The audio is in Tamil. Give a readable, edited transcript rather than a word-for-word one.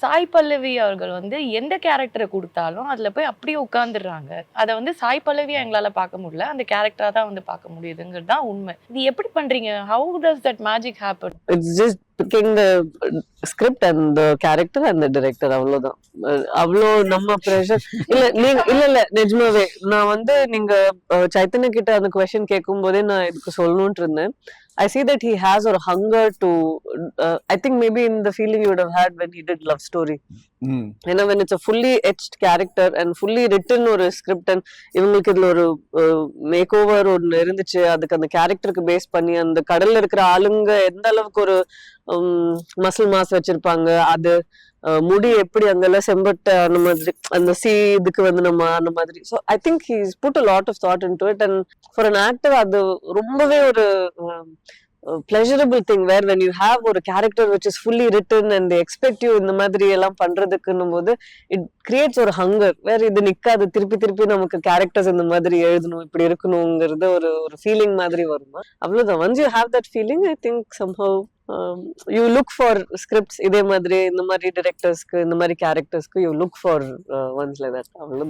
சாய் பல்லவி அவர்கள் வந்து எந்த கேரக்டரை கொடுத்தாலும் அதுல போய் அப்படியே உட்கார்ந்துடுறாங்க. அதை வந்து சாய் பல்லவியா எங்களால பார்க்க முடியல, அந்த கேரக்டரா தான் வந்து பார்க்க முடியுதுங்கிறது தான் உண்மை. இது எப்படி பண்றீங்க? How does that magic happen? It's just picking the script and the character and the director. அவ்வளவுதான். அவ்வளோ நம்ம ப்ரெஷர் இல்ல. நீங்க இல்ல நிஜமாவே நான் வந்து நீங்க சைத்தன்ய கிட்ட அந்த கொஸ்டின் கேட்கும் போதே நான் இதுக்கு சொல்லணும்னு இருந்தேன். I see that he has a hunger to I think maybe in the feeling you would have had when he did Love Story. ஏன்னா when it's a fully etched character and fully written ஒரு script and இவங்களுக்கு இதுல ஒரு மேக் ஓவர் ஒன்று இருந்துச்சு, அதுக்கு அந்த கேரக்டருக்கு பேஸ் பண்ணி அந்த கடல்ல இருக்கிற ஆளுங்க எந்த அளவுக்கு ஒரு மசில் மாஸ் வச்சிருப்பாங்க, அது முடி எப்படி அங்கெல்லாம் செம்பட்ட அந்த மாதிரி அந்த இதுக்கு வந்து நம்ம அந்த மாதிரி. So I think he's put a lot of thought into it and for an actor அது ரொம்பவே ஒரு pleasurable thing where when you have ஒரு character which is fully written and they expect you இந்த மாதிரி எல்லாம் பண்றதுக்குன்னும் போது it creates ஒரு hunger where இது நிக்காது, திருப்பி நமக்கு கேரக்டர்ஸ் இந்த மாதிரி எழுதணும், இப்படி இருக்கணுங்கிறது ஒரு ஒரு ஃபீலிங் மாதிரி வருமா. அவ்வளவுதான். once you have that feeling I think somehow you look for scripts இதே மாதிரி இந்த மாதிரி directorsக்கு இந்த மாதிரி charactersக்கு you look for ones like that. அவ்வளவுதான்.